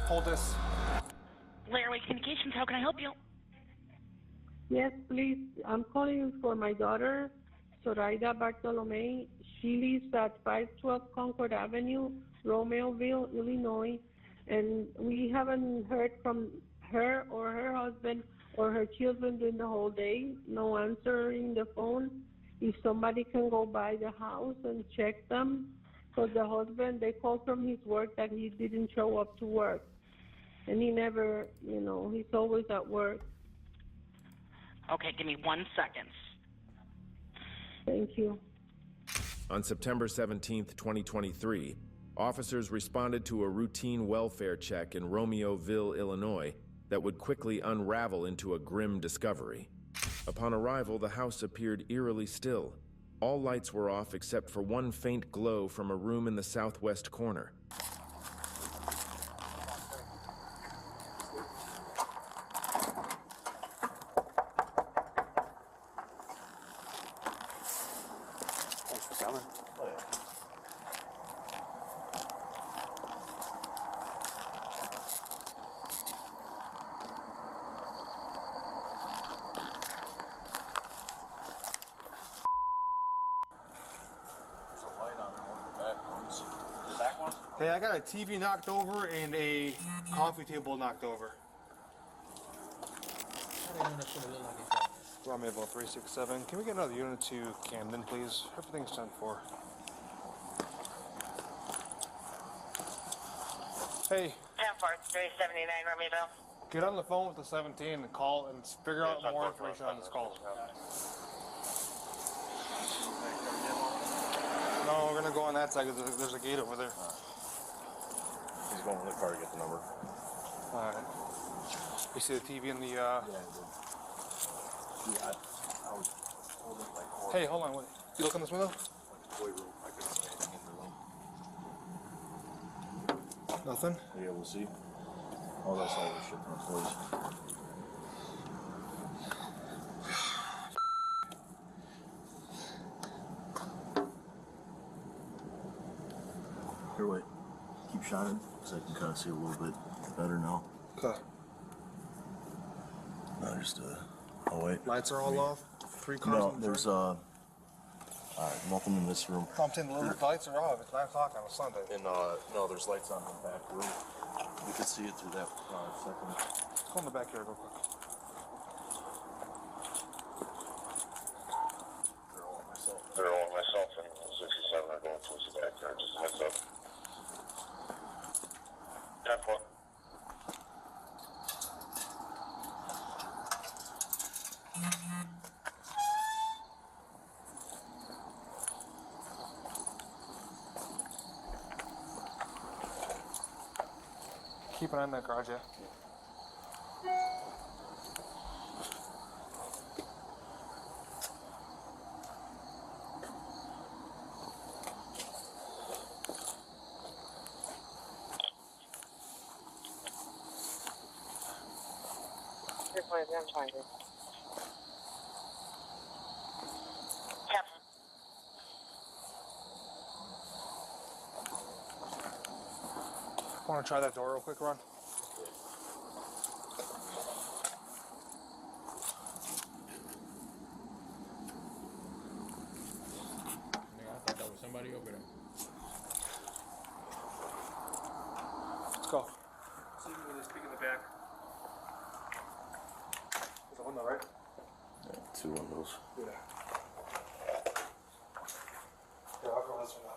Hold this. Laraway Communications, how can I help you? Yes, please. I'm calling for my daughter, Zoraida Bartolome. She lives at 512 Concord Avenue, Romeoville, Illinois, and we haven't heard from her or her husband or her children during the whole day. No answering the phone. If somebody can go by the house and check them, because the husband, they called from his work that he didn't show up to work. And he never, he's always at work. Okay, give me 1 second. Thank you. On September 17th, 2023, officers responded to a routine welfare check in Romeoville, Illinois, that would quickly unravel into a grim discovery. Upon arrival, the house appeared eerily still. All lights were off except for one faint glow from a room in the southwest corner. Hey, I got a TV knocked over and a coffee table knocked over. Romeoville 367. Can we get another unit to Camden, please? Everything's 10-4. Hey. 10-4, 379 Romeoville. Get on the phone with the 17 and call and figure out more information on this call. No, we're gonna go on that side because there's a gate over there. He's going in the car to get the number. Alright. You see the TV in the, Yeah, I was holding like... Hey, hold on, wait. You look in this window? Like toy room. I couldn't see anything in the room. Nothing? Are you able to see? Oh, that's all the shit from toys. Here, wait. Keep shining, because I can kind of see a little bit better now. Okay. No, just, oh, wait. Lights are all off? 3 cars No, in the there's, front? nothing in this room. I'm saying the lights are off. It's 9 o'clock on a Sunday. And, no, there's lights on in the back room. You can see it through that, second. Let's go in the backyard real quick. They're all myself and 67 are going towards the backyard. Just a heads up. 10-4. Keep an eye on that garage, yeah? I'm trying to. Want to try that door real quick, Ron? I thought that was somebody over there. Let's go. See when they speak in the back. There's a window, right? Yeah, 2 windows. Yeah. Yeah, I'll go this one out.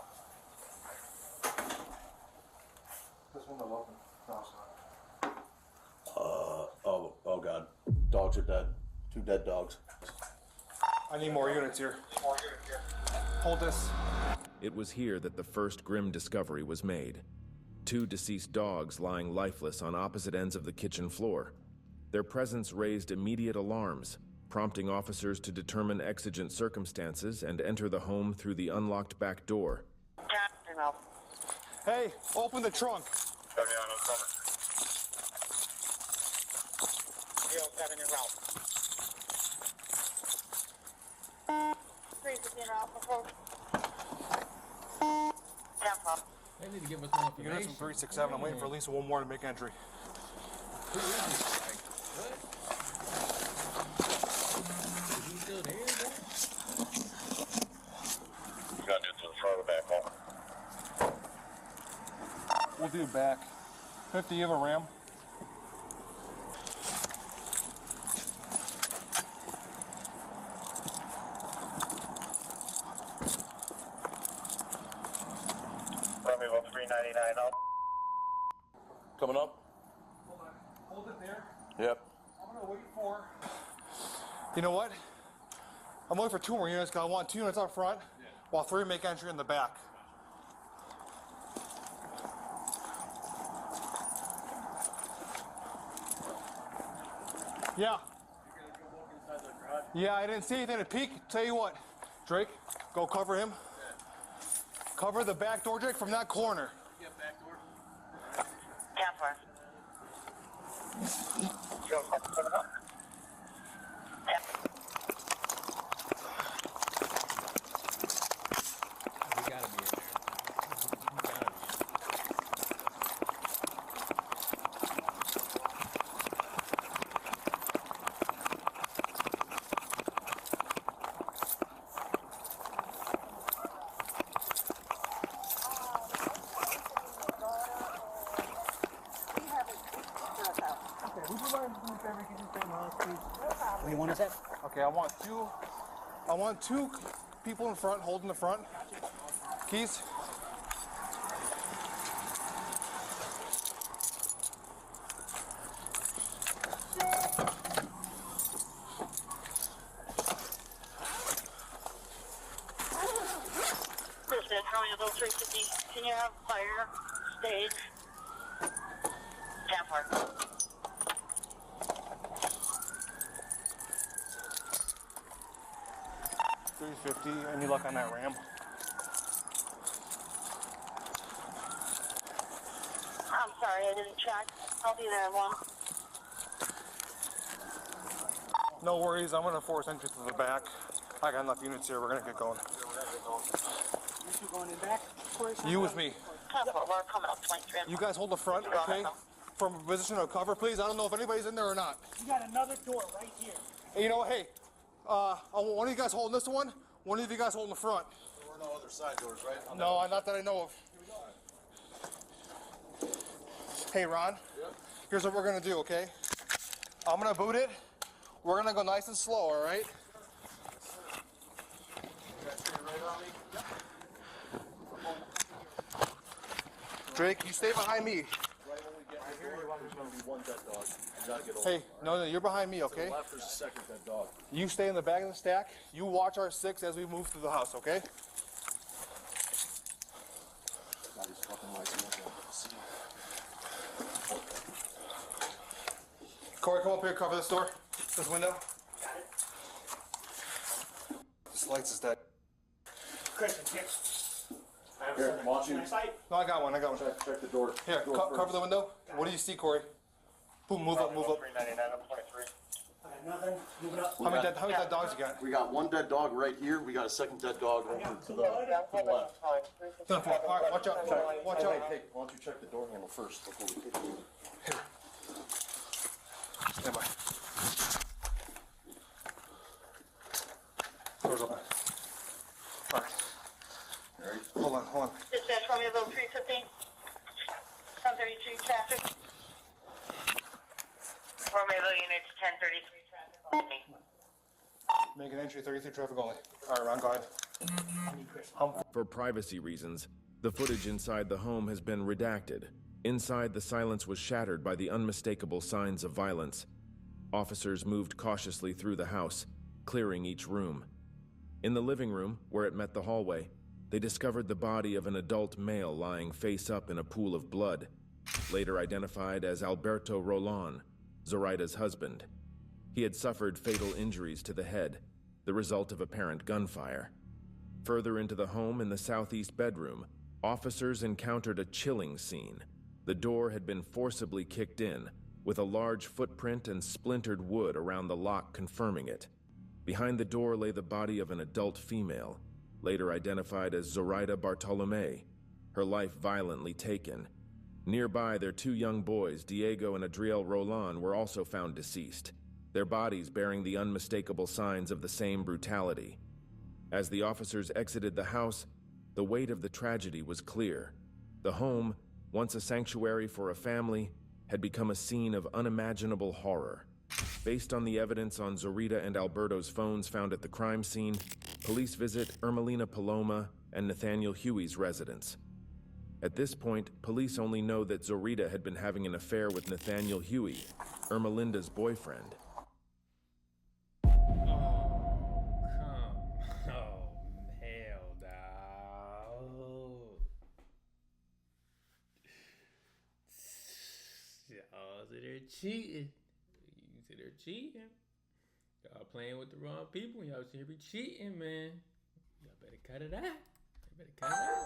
This window open. No, it's not. Oh God. Dogs are dead. 2 dead dogs. I need more units here. Hold this. It was here that the first grim discovery was made. 2 deceased dogs lying lifeless on opposite ends of the kitchen floor. Their presence raised immediate alarms, prompting officers to determine exigent circumstances and enter the home through the unlocked back door. Hey, open the trunk. 70 on the corner. 07 in route. 3 in route. 10-4. They need to give us more Units information. from 367. I'm waiting for at least one more to make entry. Who is this guy? What? Is he still there, bro? You got to do to the front of the back home. We'll do back. 50, you have a ram? Romeo 399 up. Coming up? Hold on. Hold it there. Yep. I'm gonna wait for. You know what? I'm waiting for 2 more units because I want 2 units up front, while 3 make entry in the back. Yeah. Yeah, I didn't see anything to peek. Tell you what, Drake, go cover him. Cover the back door, Drake, from that corner. Campfire. He gotta be in there. He gotta be. Okay, I want two people in front, holding the front. Keys. Listen, Romeo 350. Can you have fire stage? Campfire. 350. Any luck on that ram? I'm sorry, I didn't check. I'll be there in 1. No worries. I'm gonna force entry to the back. I got enough units here. We're gonna get going. You two going in back? You with me. Campfire, we're coming up 23. You guys hold the front, okay? From a position of cover, please. I don't know if anybody's in there or not. You got another door right here. Hey, you know what? Hey, one of you guys holding this one. One of you guys holding the front. There were no other side doors, right? No, not that I know of. Hey, Ron. Yep. Here's what we're gonna do, okay? I'm gonna boot it. We're gonna go nice and slow, all right? You guys stay right on me? Drake, you stay behind me. Right when we get right here, there's going to be one dead dog. You got to get over. Hey, no, you're behind me, To okay? the left, there's a second dead dog. You stay in the back of the stack. You watch our 6 as we move through the house, okay? God, he's fucking lights up. See? Corey, come up here, cover this door, this window. This lights is dead. Christian, here. Here, watch you. No, I got one. Check the door. Here, cover the window. What do you see, Corey? Boom, move up, move up. 399 up 23. I got nothing. Moving up. How many dead dogs you got? We got one dead dog right here. We got a second dead dog over to the left. All right, watch out, watch out. Hey, why don't you check the door handle first before we hit you? Stand by. Door's open. All right. Hold on. Dispatch Romeo 350. 1033 traffic. Romeo units 1033 traffic only. Make an entry 33 traffic only. All right, Ron, go ahead. For privacy reasons, the footage inside the home has been redacted. Inside, the silence was shattered by the unmistakable signs of violence. Officers moved cautiously through the house, clearing each room. In the living room, where it met the hallway, they discovered the body of an adult male lying face up in a pool of blood, later identified as Alberto Rolon, Zoraida's husband. He had suffered fatal injuries to the head, the result of apparent gunfire. Further into the home in the southeast bedroom, officers encountered a chilling scene. The door had been forcibly kicked in, with a large footprint and splintered wood around the lock confirming it. Behind the door lay the body of an adult female, later identified as Zoraida Bartolome. her life violently taken. Nearby, their two young boys, Diego and Adriel Roland, were also found deceased, their bodies bearing the unmistakable signs of the same brutality. As the officers exited the house, the weight of the tragedy was clear. The home, once a sanctuary for a family, had become a scene of unimaginable horror. Based on the evidence on Zorita and Alberto's phones found at the crime scene, police visit Ermelina Paloma and Nathaniel Huey's residence. At this point, police only know that Zorita had been having an affair with Nathaniel Huey, Ermelinda's boyfriend. Oh, hell, dog. Y'all sit there cheating. You sit there cheating. Y'all playing with the wrong people. Y'all should be cheating, man. Y'all better cut it out. You better cut it out.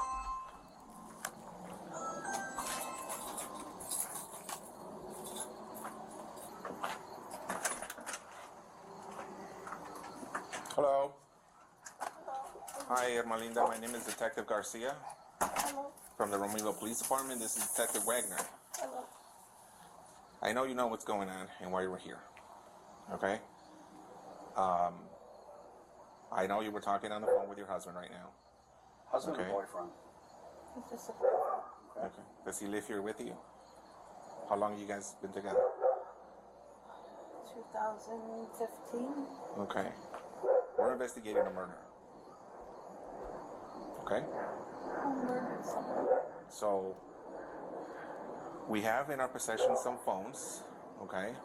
Hello. Hi, Ermelinda. My name is Detective Garcia. Hello. From the Romeo Police Department. This is Detective Wagner. Hello. I know you know what's going on and why you were here. Okay? I know you were talking on the phone with your husband right now. Husband Okay. or boyfriend? It's just a boyfriend. Okay. Does he live here with you? How long have you guys been together? 2015. Okay. We're investigating a murder. Okay? I murdered someone. So, we have in our possession some phones, okay?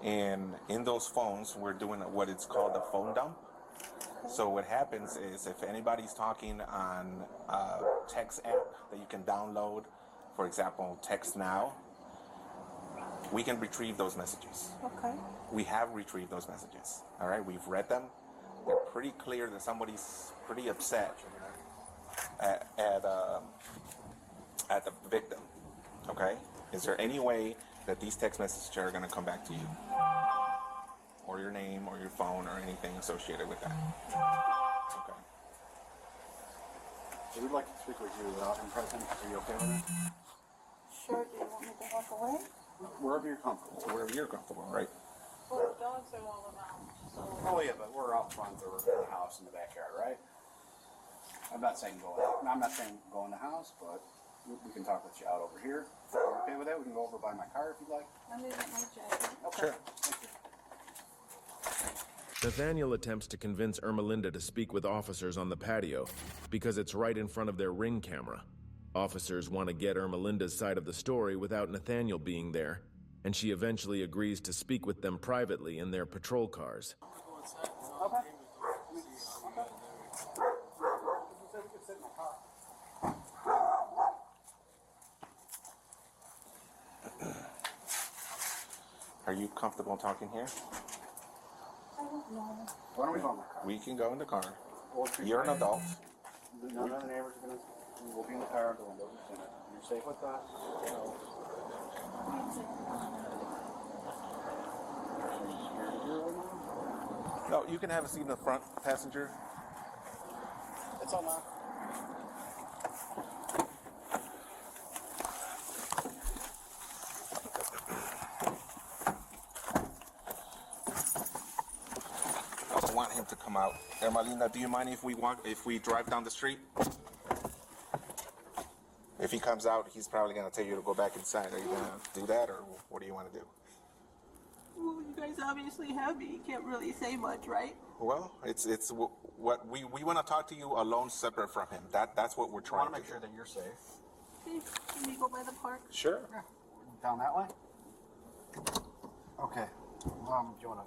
And in those phones, we're doing what it's called a phone dump. So what happens is if anybody's talking on a text app that you can download, for example, Text Now, we can retrieve those messages. Okay. We have retrieved those messages, all right? We've read them. They're pretty clear that somebody's pretty upset at the victim, okay? Is there any way that these text messages are going to come back to you? Or your name, or your phone, or anything associated with that? Okay. We'd like to speak with you without him present. Are you okay with that? Sure, do you want me to walk away? Wherever you're comfortable. So wherever you're comfortable, right? Well, the dogs are all around, so... Oh yeah, but we're out front or in the house in the backyard, right? I'm not saying go in. I'm not saying go in the house, but we can talk with you out over here. If you're okay with that, we can go over by my car if you'd like. I'm leaving my jacket. Okay. Sure. Thank you. Nathaniel attempts to convince Ermelinda to speak with officers on the patio because it's right in front of their Ring camera. Officers want to get Ermelinda's side of the story without Nathaniel being there, and she eventually agrees to speak with them privately in their patrol cars. Okay. Are you comfortable talking here? I don't know. Why don't we go in my car? We can go in the car. We'll treat You're an you. adult. None of the neighbors are gonna. We'll be in the car. The windows are tinted. You're safe with that. No, you can have a seat in the front, passenger. It's all now. I don't want him to come out. Ermelinda, do you mind if we drive down the street? If he comes out, he's probably gonna tell you to go back inside. Are you gonna do that, or what do you want to do? Well, you guys obviously have me. You can't really say much, right? Well, it's what we want to talk to you alone, separate from him. That's what we're I trying want to to make sure that you're safe. Okay, can we go by the park? Sure. Yeah. Down that way. Okay. Do you wanna?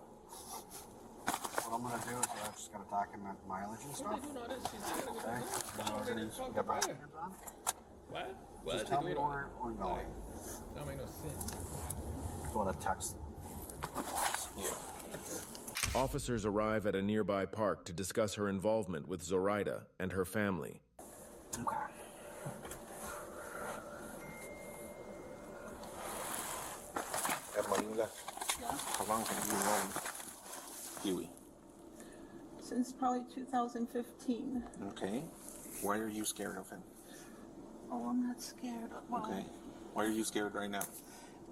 What I'm gonna do is I'm just gonna document mileage and stuff. Okay. You got my hands on? What? Just tell me where we're going. That make no sense. Just wanna text. Officers arrive at a nearby park to discuss her involvement with Zoraida and her family. Okay. Ermelinda, how long have you known Huey? Since probably 2015. Okay. Why are you scared of him? Oh, I'm not scared. Well, Okay. Why are you scared right now?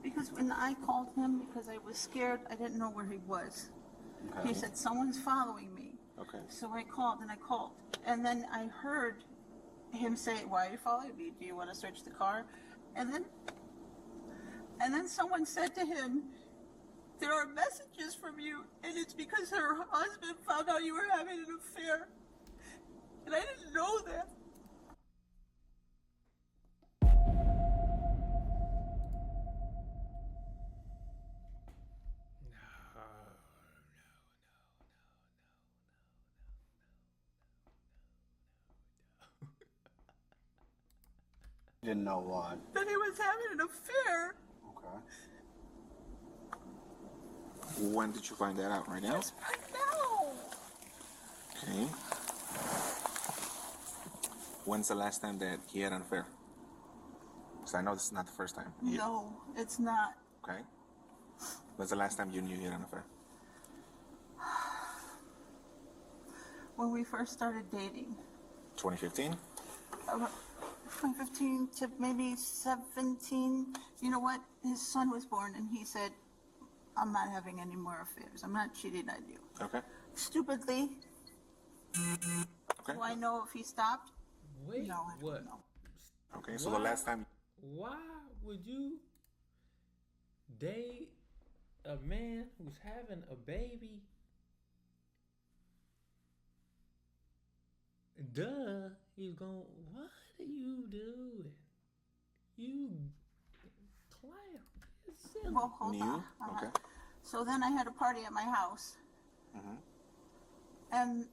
because when I called him, because I was scared, I didn't know where he was. Okay. He said, someone's following me. Okay. So I called and I called. And then I heard him say, why are you following me? Do you want to search the car? And then someone said to him, there are messages from you, and it's because her husband found out you were having an affair. And I didn't know that. Didn't know what. That he was having an affair. Okay. When did you find that out? Right now? Just right now. Okay. When's the last time that he had an affair? Because I know this is not the first time. No, it's not. Okay. When's the last time you knew he had an affair? When we first started dating. 2015? 2015 to maybe 17. You know what? His son was born, and he said, I'm not having any more affairs. I'm not cheating on you. Okay. Stupidly. Okay. Do I know if he stopped? Wait, No, I what? don't know. Okay, so the last time... Why would you date a man who's having a baby? Duh, he's going, what are you doing? You clown. You're silly. Well, hold New? on. Okay. So then I had a party at my house. Mm-hmm. And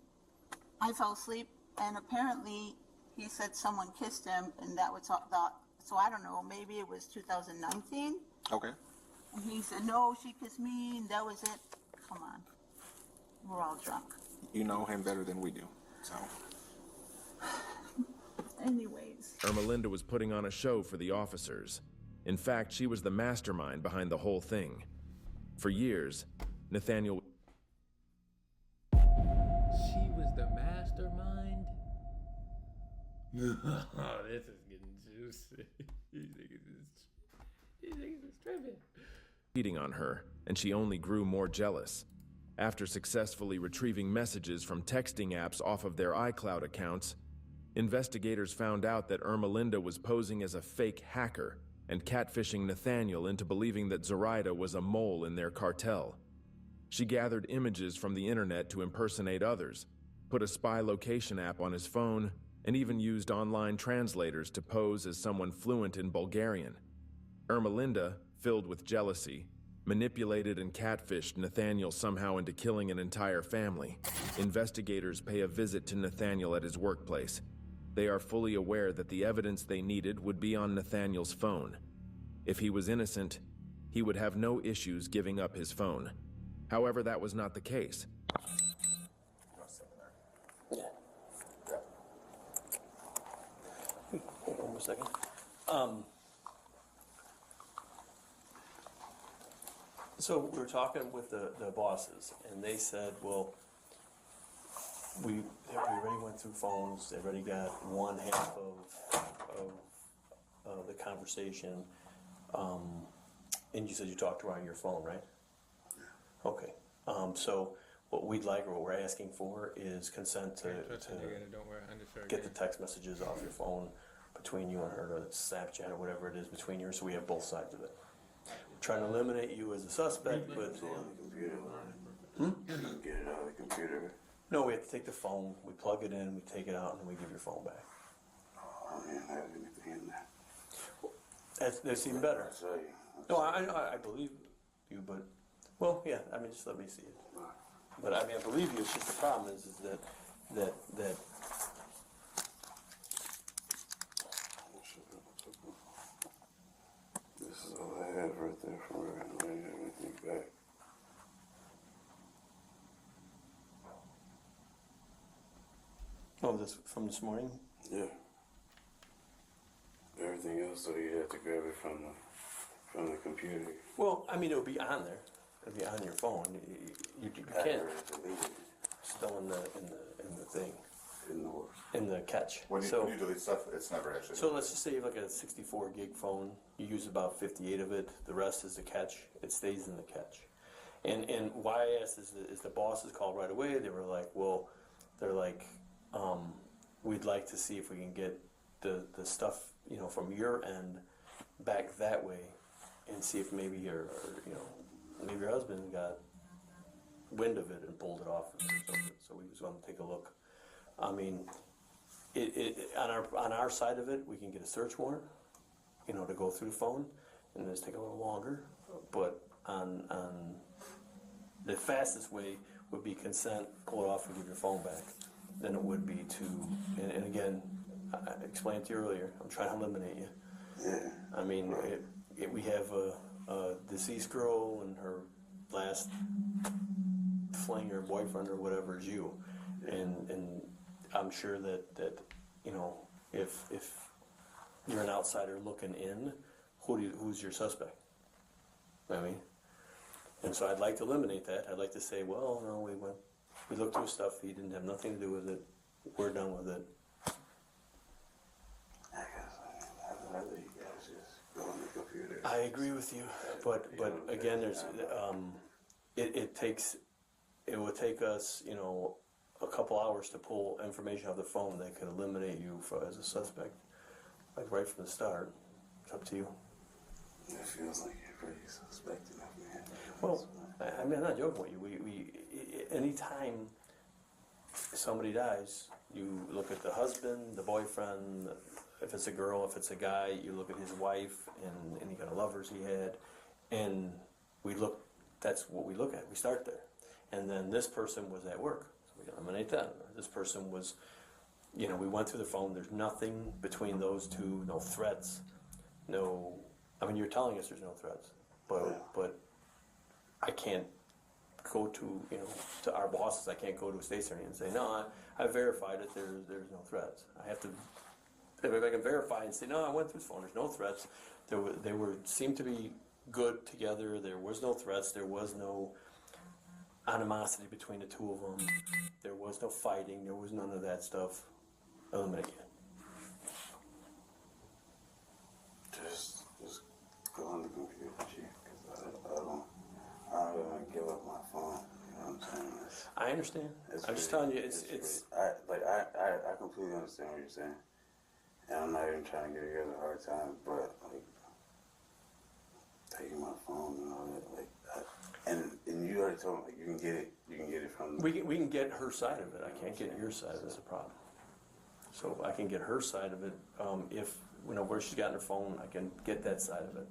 I fell asleep, and apparently he said someone kissed him, and that was thought. So I don't know, maybe it was 2019. Okay. And he said, no, she kissed me, and that was it. Come on. We're all drunk. You know him better than we do, so... Anyways. Ermelinda was putting on a show for the officers. In fact, she was the mastermind behind the whole thing. For years, Nathaniel... She was the mastermind? Oh, this is getting juicy. These niggas is tripping. cheating on her, and she only grew more jealous. After successfully retrieving messages from texting apps off of their iCloud accounts, investigators found out that Ermelinda was posing as a fake hacker and catfishing Nathaniel into believing that Zoraida was a mole in their cartel. She gathered images from the internet to impersonate others, put a spy location app on his phone, and even used online translators to pose as someone fluent in Bulgarian. Ermelinda, filled with jealousy, manipulated and catfished Nathaniel somehow into killing an entire family. Investigators pay a visit to Nathaniel at his workplace. They are fully aware that the evidence they needed would be on Nathaniel's phone. If he was innocent, he would have no issues giving up his phone. However, that was not the case. Yeah. Hold on a second. So we were talking with the bosses, and they said, well, we already went through phones. They already got one half of the conversation. And you said you talked to her on your phone, right? Okay. So what we'd like, or what we're asking for, is consent to get the text messages off your phone between you and her, or Snapchat, or whatever it is between you, so we have both sides of it. We're trying to eliminate you as a suspect, but... Get it on the computer. No, we have to take the phone, we plug it in, we take it out, and then we give your phone back. Oh, man, I have anything in there. That's even better. I'll tell you. No, I believe you, but, well, yeah, I mean, just let me see it. But I mean, I believe you, it's just the problem is that This is all I have right there from her. I don't have anything back. oh, this from this morning? Yeah. Everything else, so you have to grab it from the computer. Well, I mean, it'll be on there. It'll be on your phone. You I can't. heard it deleted. Still in the thing. in the catch. When you delete stuff, it's never actually. So let's just say you have like a 64 gig phone. You use about 58 of it. The rest is the catch. It stays in the catch. And why I asked is the bosses called right away. They were like, well, they're like, we'd like to see if we can get the stuff, you know, from your end back that way, and see if maybe maybe your husband got wind of it and pulled it off or something. So we was going to take a look. I mean, on our side of it, we can get a search warrant, you know, to go through the phone, and it's take a little longer. But on the fastest way would be consent, pull it off, and give your phone back. Than it would be to, and again, I explained to you earlier, I'm trying to eliminate you. Yeah. I mean, we have a deceased girl and her last fling or boyfriend or whatever is you, and I'm sure that you know, if you're an outsider looking in, who's your suspect? I mean, and so I'd like to eliminate that. I'd like to say, well, no, we looked through stuff. He didn't have nothing to do with it. We're done with it. I guess I'd rather you guys just go on the computer. I agree with you, but again, there's it would take us, you know, a couple hours to pull information off the phone that could eliminate you as a suspect, like right from the start. It's up to you. It feels like you're pretty suspect enough, man. Well, I mean, I'm not joking with you. We anytime somebody dies, you look at the husband, the boyfriend. If it's a girl, if it's a guy, you look at his wife and any kind of lovers he had, and we look. That's what we look at. We start there, and then this person was at work, so we eliminate that. This person was, you know, we went through the phone. There's nothing between those two. No threats. No. I mean, you're telling us there's no threats, but I can't go to, you know, to our bosses. I can't go to a state attorney and say, no, I verified it. There's no threats. I have to. If I can verify and say, no, I went through his phone. There's no threats. They seemed to be good together. There was no threats. There was no animosity between the two of them. There was no fighting. There was none of that stuff. Eliminate it. Just go on the computer, Chief, because I don't want to give up my phone. You know what I'm saying? I understand. I'm just telling you, it's. I completely understand what you're saying, and I'm not even trying to give you guys a hard time, but like taking my phone and all that, like, and you already told me, like, you can get it from. We can get her side of it. I can't get your side of it. That's a problem. So I can get her side of it. If you know where she's gotten her phone, I can get that side of it.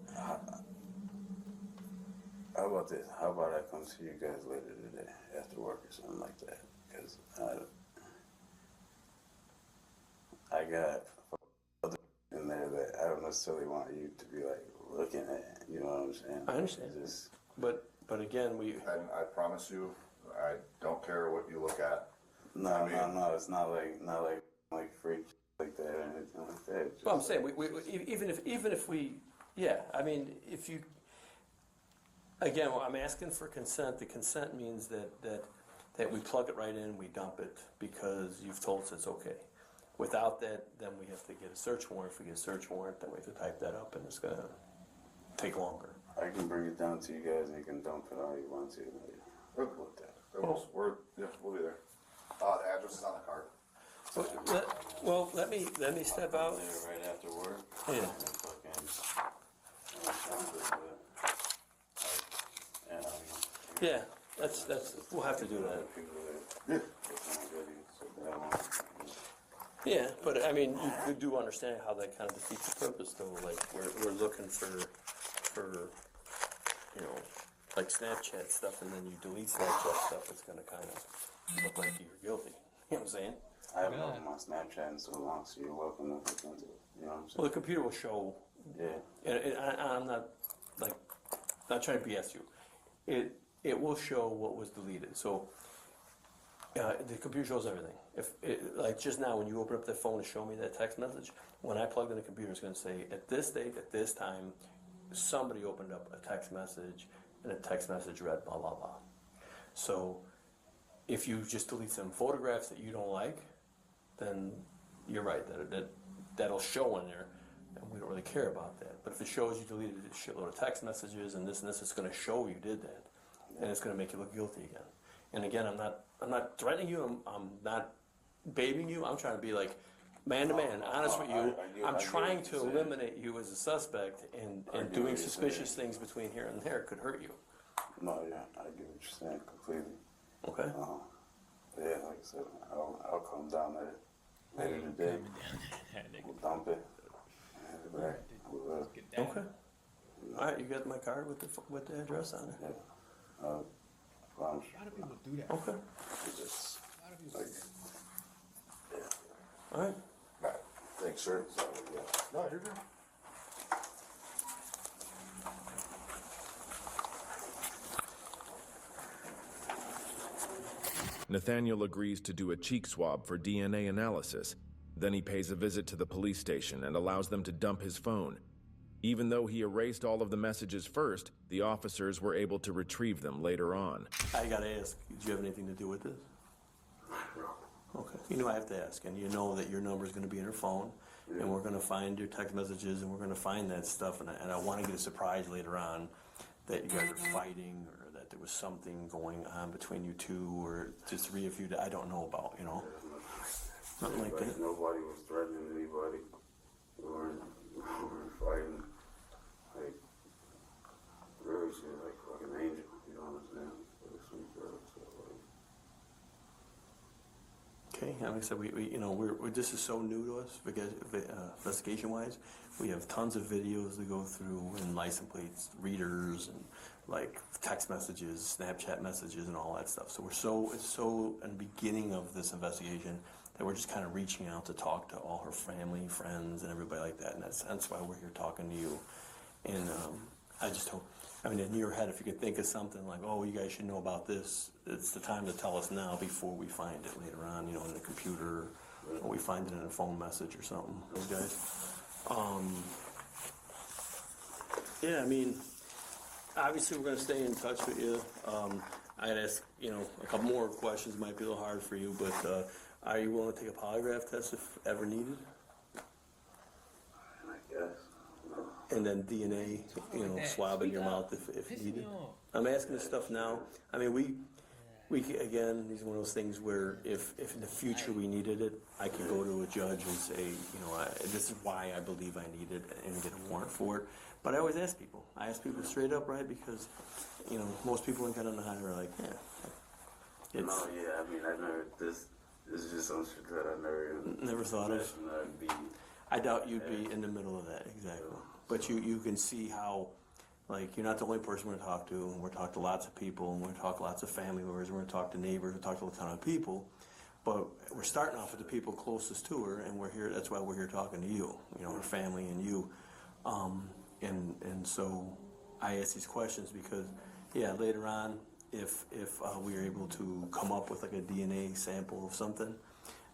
How about this? How about I come see you guys later today after work or something like that? Because I got other in there that I don't necessarily want you to be like looking at. You know what I'm saying? I understand. But again, And I promise you, I don't care what you look at. No, it's not like freak like that or anything like that. Well, I'm saying even if we, yeah, I mean, if you, again, well, I'm asking for consent. The consent means that we plug it right in, we dump it because you've told us it's okay. Without that, then we have to get a search warrant. If we get a search warrant, then we have to type that up, and it's gonna take longer. I can bring it down to you guys, and you can dump it all you want to. We'll be there. The address is on the card. Let me step out. There right after work. Yeah. Yeah, that's we'll have to do that. Yeah, but I mean, you do understand how that kind of defeats the purpose, though. Like we're looking for you know, like Snapchat stuff, and then you delete Snapchat stuff. It's gonna kind of look like you're guilty. You know what I'm saying? I haven't opened my Snapchat in so long, so you're welcome to look into it. You know what I'm saying? Well, the computer will show. Yeah. And I'm not trying to BS you. It will show what was deleted. So the computer shows everything. Like just now, when you open up the phone to show me that text message, when I plug in the computer, it's going to say at this date, at this time, somebody opened up a text message, and a text message read blah blah blah. So if you just delete some photographs that you don't like, then you're right, that'll show in there, and we don't really care about that. But if it shows you deleted a shitload of text messages and this, it's going to show you did that, and it's going to make you look guilty again. And again, I'm not threatening you. I'm not babying you. I'm trying to be like man to man, honest with you. I'm trying to eliminate you as a suspect, and doing suspicious things between here and there could hurt you. No, yeah, I get what you're saying completely. Okay. Yeah, like I said, I'll come down there later today. We'll dump it. And it back. Okay. All right, you got my card with the address on it. Yeah. A lot of people do that. Okay. Just, A lot of people do that. All right. Thanks, sir. So, yeah. No, you're good. Nathaniel agrees to do a cheek swab for DNA analysis. Then he pays a visit to the police station and allows them to dump his phone. Even though he erased all of the messages first, the officers were able to retrieve them later on. I gotta ask, did you have anything to do with this? Okay. You know I have to ask, and you know that your number is going to be in her phone, and we're going to find your text messages, and we're going to find that stuff, and I want to get a surprise later on that you guys are fighting, or that there was something going on between you two, or just three of you that I don't know about, you know? Nothing like that. Nobody was threatening anybody. We weren't fighting. Like, really, she's like fucking angel, you know what I'm saying? Like a sweet girl, so like. Okay, like I said, we're this is so new to us, because investigation-wise. We have tons of videos to go through, and license plates, readers, and like text messages, Snapchat messages, and all that stuff. So it's so in the beginning of this investigation that we're just kind of reaching out to talk to all her family, friends, and everybody like that. And that's why we're here talking to you. And I just hope, I mean, in your head, if you could think of something like, oh, you guys should know about this, it's the time to tell us now before we find it later on, you know, in the computer, or we find it in a phone message or something, those guys. Yeah, I mean, obviously we're going to stay in touch with you. I'd ask, you know, a couple more questions, might be a little hard for you, but are you willing to take a polygraph test if ever needed? I guess. And then DNA, you know, swab in your mouth if needed. I'm asking this stuff now. I mean, we again, these are one of those things where if in the future we needed it, I could go to a judge and say, you know, this is why I believe I need it, and get a warrant for it. But I always ask people. I ask people straight up, right? Because, you know, most people ain't gonna know how to, like, yeah. No, yeah, I mean, I never, this is just some shit that I never thought of. I doubt you'd be in the middle of that, exactly. But you can see how, like, you're not the only person we're going to talk to, and we're talking to lots of people, and we're going to talk to lots of family members, and we're going to talk to neighbors, we're going to talk to a ton of people. But we're starting off with the people closest to her, and we're here, that's why we're here talking to you, you know, her family and you. And so I ask these questions because, yeah, later on, if we are able to come up with like a DNA sample of something,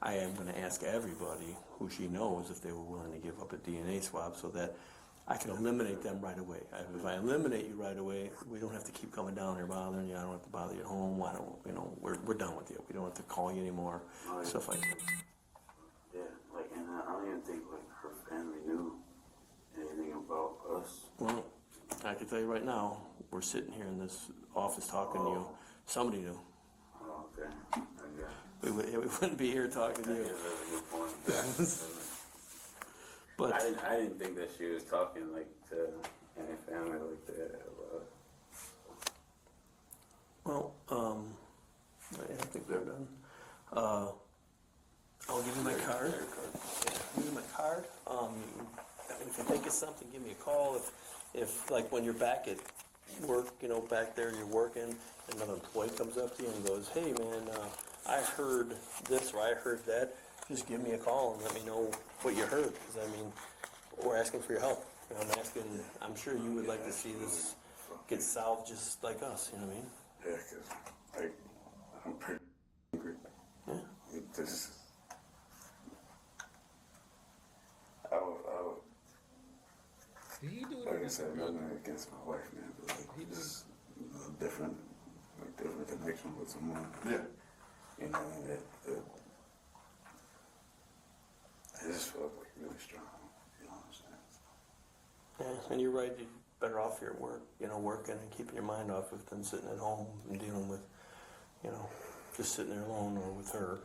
I am going to ask everybody who she knows if they were willing to give up a DNA swab so that I can eliminate them right away. If I eliminate you right away, we don't have to keep coming down here bothering you. I don't have to bother you at home. Why don't, you know, we're done with you. We don't have to call you anymore, stuff like that. Yeah, like, and I don't even think like her family knew anything about us. Well, I can tell you right now, we're sitting here in this office talking to you. Somebody knew. Oh, okay. I guess. We wouldn't be here talking to you. Yeah, that's a good point. But I didn't think that she was talking like to any family like that. Well, I think they're done. I'll give you my card. Yeah, I'll give you my card. I mean, if you think of something, give me a call. If like when you're back at work, you know, back there you're working, another employee comes up to you and goes, "Hey, man, I heard this or I heard that." Just give me a call and let me know what you heard. Because I mean, we're asking for your help. You know, I'm sure you would like to see this get solved just like us. You know what I mean? Yeah, because like I'm pretty angry. Yeah. This. I would. Did he do it? Like I said, nothing against my wife, man, but like just a different connection with someone. Yeah. You know, that This felt like really strong, you know what I'm saying? Yeah, and you're right. You're better off here at work, working and keeping your mind off of than sitting at home and dealing with, just sitting there alone or with her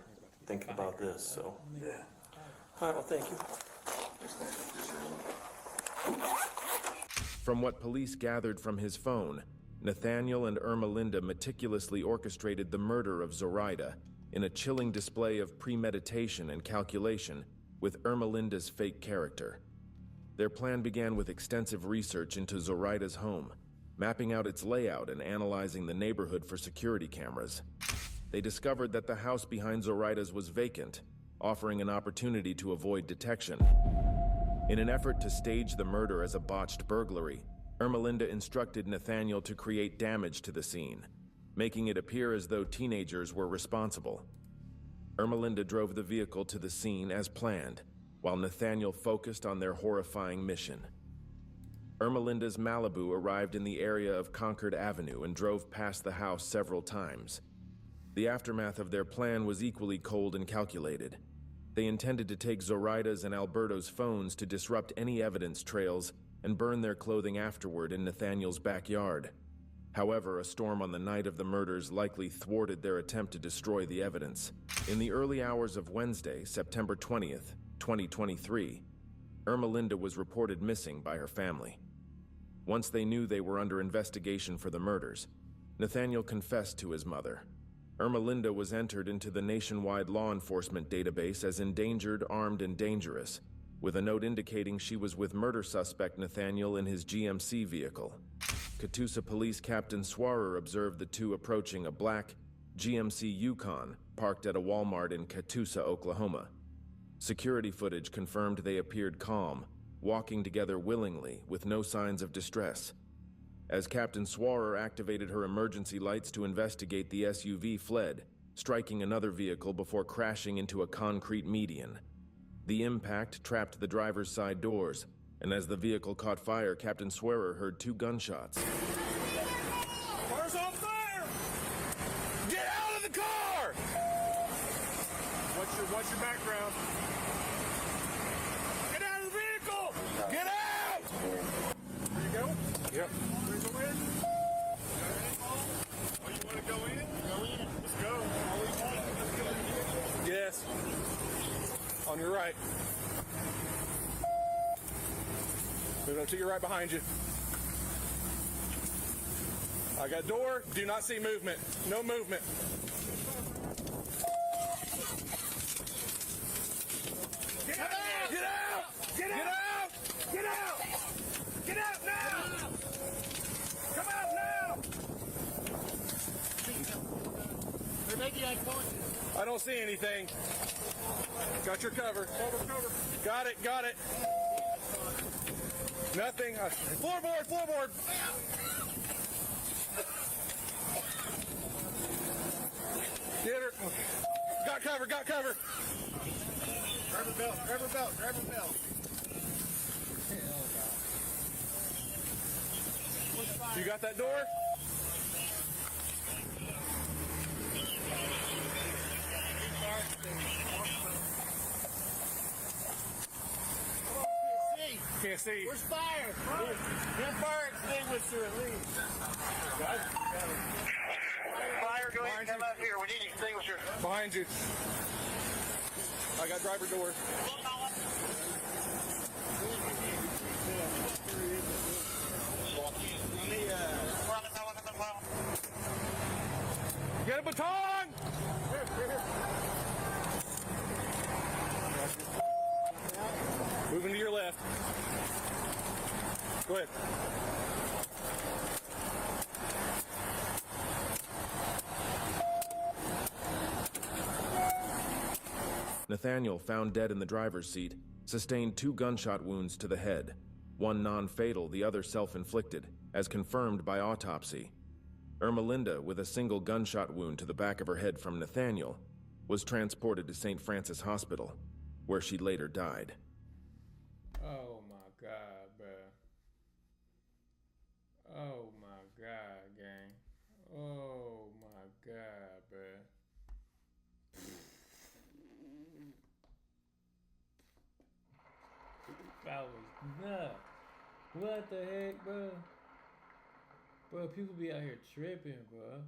thinking about this. So, Yeah. all right. Well, thank you. From what police gathered from his phone, Nathaniel and Irma Linda meticulously orchestrated the murder of Zoraida in a chilling display of premeditation and calculation with Irma Linda's fake character. Their plan began with extensive research into Zoraida's home, mapping out its layout and analyzing the neighborhood for security cameras. They discovered that the house behind Zoraida's was vacant, offering an opportunity to avoid detection. In an effort to stage the murder as a botched burglary, Irma Linda instructed Nathaniel to create damage to the scene, making it appear as though teenagers were responsible. Irma Linda drove the vehicle to the scene as planned, while Nathaniel focused on their horrifying mission. Irma Linda's Malibu arrived in the area of Concord Avenue and drove past the house several times. The aftermath of their plan was equally cold and calculated. They intended to take Zoraida's and Alberto's phones to disrupt any evidence trails and burn their clothing afterward in Nathaniel's backyard. However, a storm on the night of the murders likely thwarted their attempt to destroy the evidence. In the early hours of Wednesday, September 20th, 2023, Irma Linda was reported missing by her family. Once they knew they were under investigation for the murders, Nathaniel confessed to his mother. Irma Linda was entered into the nationwide law enforcement database as endangered, armed, and dangerous, with a note indicating she was with murder suspect Nathaniel in his GMC vehicle. Catoosa Police Captain Swarer observed the two approaching a black GMC Yukon parked at a Walmart in Catoosa, Oklahoma. Security footage confirmed they appeared calm, walking together willingly with no signs of distress. As Captain Swarer activated her emergency lights to investigate, the SUV fled, striking another vehicle before crashing into a concrete median. The impact trapped the driver's side doors, and as the vehicle caught fire, Captain Swarer heard 2 gunshots. Car's on fire! Get out of the car! What's your background? Get out of the vehicle! Get out! There you go. Yep. Ready to go in? Oh, you want to go in? Go in. Let's go. Yes. On your right. Move up to your right behind you. I got door. Do not see movement. No movement. Get out! Get out! Get out! Get out! Get out now! Come out now! I don't see anything. Got your cover. Cover. Got it. Nothing. Floorboard. Get her. Got cover. Grab her belt. You got that door? Can't see. Where's fire? Get fire extinguisher at least. Fire, go ahead and come out here. We need extinguisher. Behind you. I got driver door. Get a baton! Here. Moving to your left. Go ahead. Nathaniel, found dead in the driver's seat, sustained 2 gunshot wounds to the head, one non-fatal, the other self-inflicted, as confirmed by autopsy. Irma Linda, with a single gunshot wound to the back of her head from Nathaniel, was transported to St. Francis Hospital, where she later died. Oh my God, bruh. Oh my God, gang. Oh my God, bruh. I was nuts. What the heck, bro? Bro, people be out here tripping, bro.